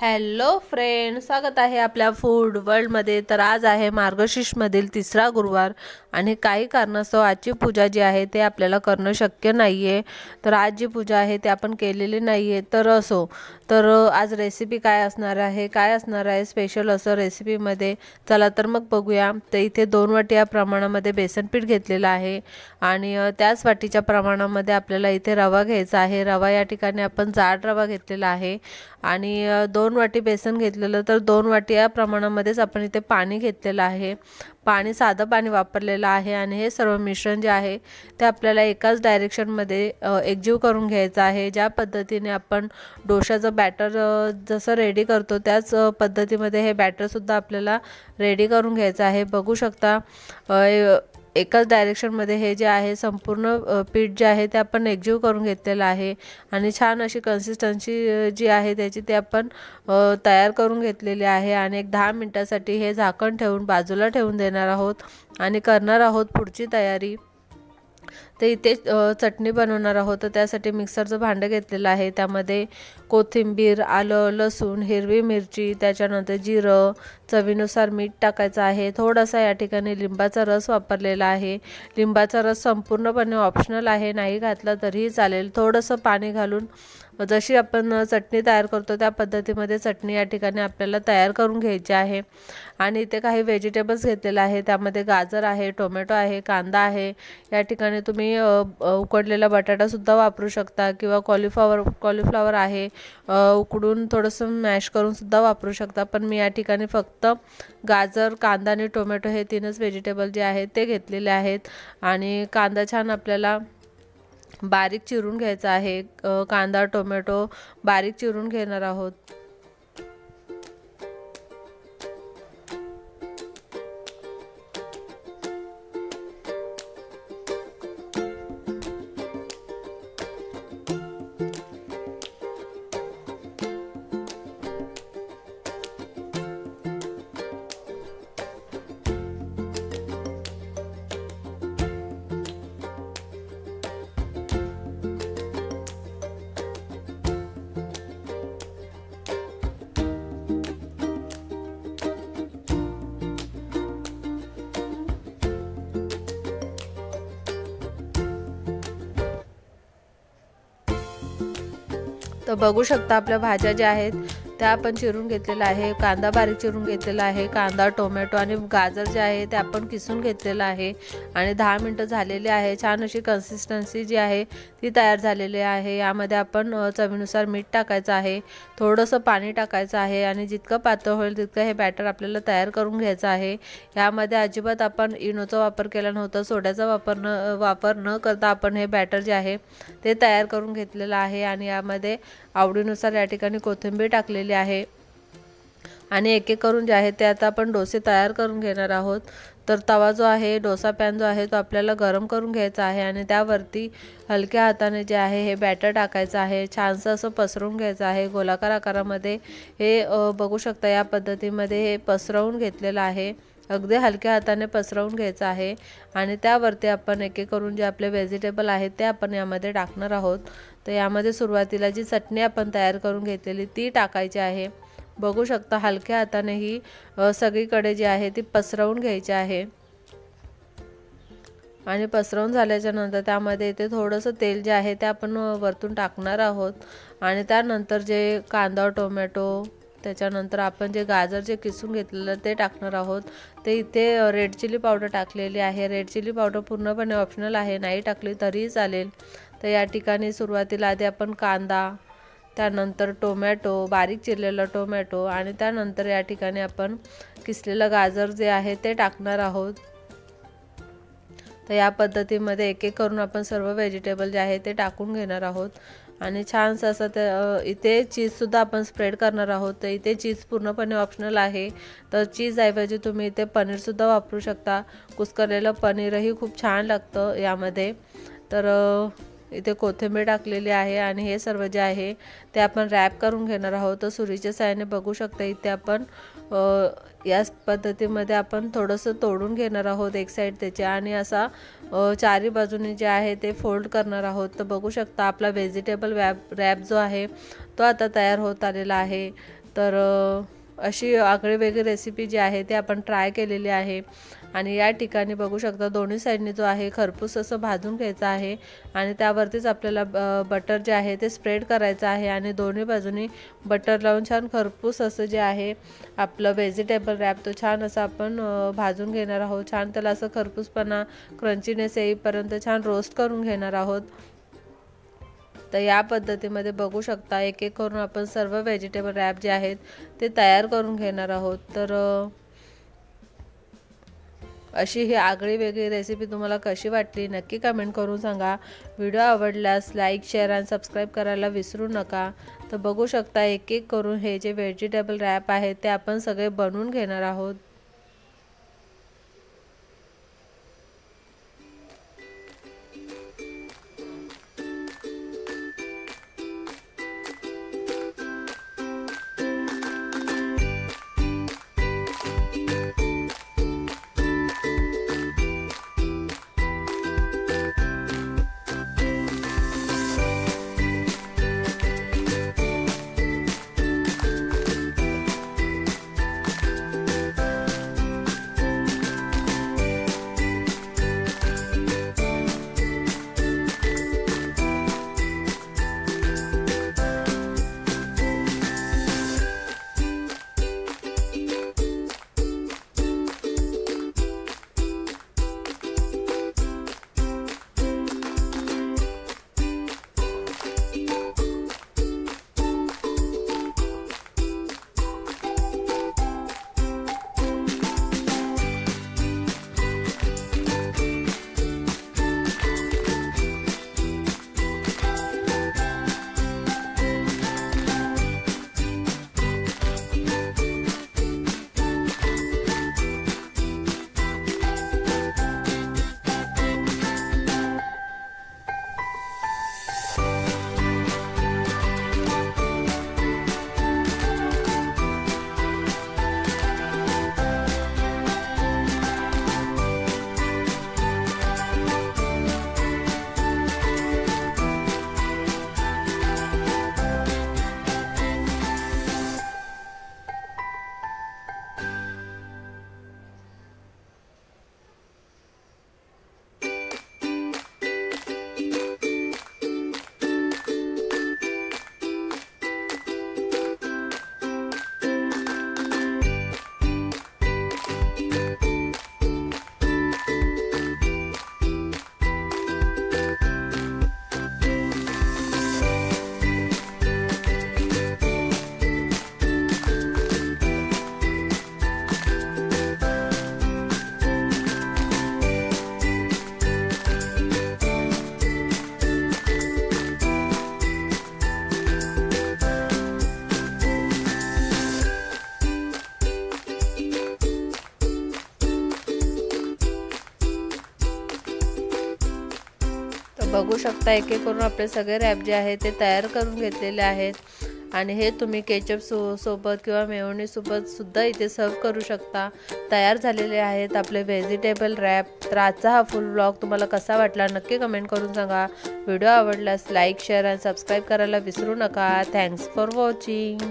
Hello friend, स्वागत आहे आपल्या फूड वर्ल्डमध्ये। तर आज आहे मार्गशीर्षमधील तिसरा गुरुवार आणि काही कारणास्तव आजची पूजा जी आहे ते आपल्याला करणं शक्य नाही आहे। तर आज जी पूजा आहे ते आपण केलेली नाही आहे। तर असो, तर आज रेसिपी काय असणार आहे स्पेशल असं रेसिपीमध्ये। चला तर मग बघूया। तर इथे 2 वाटी या प्रमाणामध्ये बेसन पीठ घेतलेलं आहे आणि त्याच वाटीच्या प्रमाणामध्ये आपल्याला इथे रवा घ्यायचा आहे। रवा या ठिकाणी आपण जाड रवा घेतलेला आहे आणि 2 वाटी बेसन घेतलेलं, तर 2 वाटी या प्रमाणामध्येच आपण इथे पाणी घेतलेलं आहे। पाणी साधं पाणी वापरलेलं आहे आणि हे सर्व मिश्रण जे आहे ते आपल्याला एकाच डायरेक्शनमध्ये एकजीव करून घ्यायचं आहे। ज्या पद्धतीने आपण डोशाचं बॅटर जसं रेडी करतो त्याच पद्धतीमध्ये हे बॅटर सुद्धा आपल्याला रेडी करून घ्यायचं आहे। बघू शकता एकाच डायरेक्शनमध्ये हे जे आहे संपूर्ण पीठ जे आहे ते आपण एकजीव करून घेतलेलं आहे आणि छान अशी कन्सिस्टन्सी जी आहे त्याची ते आपण तयार करून घेतलेली आहे आणि एक 10 मिनिटासाठी हे झाकण ठेवून बाजूला ठेवून देणार आहोत आणि करणार आहोत पुढची तयारी। ते इथे चटणी बनवणार आहोत। तर त्यासाठी मिक्सरचं भांडं घेतलेलं आहे, त्यामध्ये कोथिंबीर, आलं, लसूण, हिरवी मिरची, त्याच्यानंतर जिरं, चवीनुसार मीठ टाकायचं आहे। थोडासा या ठिकाणी लिंबाचा रस वापरलेला आहे। लिंबाचा रस संपूर्णपणे ऑप्शनल आहे, नाही घातला तरीही चालेल। थोडंसं पाणी घालून जशी आपण चटणी तयार करतो त्या पद्धतीमध्ये चटणी या ठिकाणी आपल्याला तयार करून घ्यायची आहे। आणि इथे काही व्हेजिटेबल्स घेतलेले आहे, त्यामध्ये गाजर आहे, टोमॅटो आहे, कांदा आहे। या ठिकाणी तुम्ही उकडलेला बटाटा सुद्धा वापरू शकता किंवा कॉलीफ्लॉवर आहे, उकडून थोडंसं मॅश करून सुद्धा वापरू शकता। पण मी या ठिकाणी फक्त गाजर, कांदा आणि टोमॅटो हे 3च व्हेजिटेबल जे आहेत ते घेतलेले आहेत। आणि कांदा छान आपल्याला बारीक चिरून घ्यायचा आहे। कांदा टोमॅटो बारीक चिरून घेणार आहोत। तर बघू शकता आपल्या भाज्या ज्या आहेत त्या आपण चिरून घेतलेला आहे। कांदा बारीक चिरून घेतलेला आहे, कांदा टोमॅटो आणि गाजर जे आहे ते आपण किसून घेतलेलं आहे आणि 10 मिनिटं झालेले आहे। छान अशी कन्सिस्टन्सी जी आहे ती तयार झालेली आहे। यामध्ये आपण चवीनुसार मीठ टाकायचं आहे, थोडंसं पाणी टाकायचं आहे आणि जितकं पातळ होईल तितकं हे बॅटर आपल्याला तयार करून घ्यायचं आहे। यामध्ये अजिबात आपण इनोचा वापर केला नव्हता, सोड्याचा वापर न करता आपण हे बॅटर जे आहे ते तयार करून घेतलेलं आहे। आणि यामध्ये आवडीनुसार या ठिकाणी कोथिंबीर टाकलेली आहे आणि एक एक करून जे आहे ते आता आपण डोसे तयार करून घेणार आहोत। तर तवा जो आहे, डोसा पॅन जो आहे तो आपल्याला गरम करून घ्यायचा आहे आणि त्यावरती हलक्या हाताने जे आहे हे बॅटर टाकायचं आहे। छानसं असं पसरवून घ्यायचं आहे गोलाकार आकारामध्ये। हे बघू शकता या पद्धतीमध्ये हे पसरवून घेतलेलं आहे, अगदी हलक्या हाताने पसरवून घ्यायचं आहे आणि त्यावरती आपण एक एक करून जे आपले व्हेजिटेबल आहेत ते आपण यामध्ये टाकणार आहोत। तर यामध्ये सुरुवातीला जी चटणी आपण तयार करून घेतलेली ती टाकायची आहे। बघू शकता हलक्या हाताने ही सगळीकडे जी आहे ती पसरवून घ्यायची आहे आणि पसरवून झाल्याच्या नंतर त्यामध्ये इथे थोडंसं तेल जे आहे ते आपण वरतून टाकणार आहोत आणि त्यानंतर जे कांदा टोमॅटो, त्याच्यानंतर आपण जे गाजर जे किसून घेतलेलं ते टाकणार आहोत। ते इथे रेड चिली पावडर टाकलेली आहे। रेड चिली पावडर पूर्णपणे ऑप्शनल आहे, नाही टाकली तरीही चालेल। तर या ठिकाणी सुरुवातीला आधी आपण कांदा, त्यानंतर टोमॅटो, बारीक चिरलेला टोमॅटो आणि त्यानंतर या ठिकाणी आपण किसलेलं गाजर जे आहे ते टाकणार आहोत। तर या पद्धतीमध्ये एक एक करून आपण सर्व व्हेजिटेबल जे आहे ते टाकून घेणार आहोत आणि छानसं असं ते इथे चीजसुद्धा आपण स्प्रेड करणार आहोत। तर इथे चीज पूर्णपणे ऑप्शनल आहे, तर चीज ऐवजी तुम्ही इथे पनीरसुद्धा वापरू शकता। कुस्करलेलं पनीरही खूप छान लागतं यामध्ये। तर इथे कोथिंबीर टाकलेली आहे आणि हे सर्व जे आहे ते आपण रॅप करून घेणार आहोत। तर सुरीच्या साहाय्याने बघू शकता इथे आपण याच पद्धतीमध्ये आपण थोडंसं तोडून घेणार आहोत एक साईड त्याची आणि असा चारी बाजूने जे आहे ते फोल्ड करणार आहोत। तर बघू शकता आपला व्हेजिटेबल रॅप जो आहे तो आता तयार होत आलेला आहे। तर अशी आगळी वेगळी रेसिपी जी आहे ते आपण ट्राय केलेली आहे। आणि या ठिकाणी बघू शकता दोन्ही साईडने जो आहे खरपूस असं भाजून घ्यायचं आहे आणि त्यावरतीच आपल्याला बटर जे आहे ते स्प्रेड करायचं आहे आणि दोन्ही बाजूनी बटर लावून छान खरपूस असं जे आहे आपलं व्हेजिटेबल रॅप तो छान असं आपण भाजून घेणार आहोत। छान त्याला असं खरपूसपणा क्रंचीनेस येईपर्यंत छान रोस्ट करून घेणार आहोत। तर या पद्धतीमध्ये बघू शकता एक एक करून आपण सर्व व्हेजिटेबल रॅप जे आहेत ते तयार करून घेणार आहोत। तर अशी ही आगळी वेगळी रेसिपी तुम्हाला कशी वाटली नक्की कमेंट करून सांगा। व्हिडिओ आवडल्यास लाईक शेअर आणि सबस्क्राईब करायला विसरू नका। तर बघू शकता एक एक करून हे जे व्हेजिटेबल रॅप आहे ते आपण सगळे बनवून घेणार आहोत। बघू शकता एक एक करून आपले सगळे रॅप जे आहे ते तयार करून घेतलेले आहेत आणि हे तुम्ही केचप सोबत किंवा मेयोनीज सोबत सुद्धा इथे सर्व करू शकता। तयार झालेले आहेत आपले व्हेजिटेबल रॅप। तर आजचा हा फुल व्लॉग तुम्हाला कसा वाटला नक्की कमेंट करून सांगा। व्हिडिओ आवडल्यास लाईक शेअर आणि सबस्क्राईब करायला विसरू नका। Thanks for watching.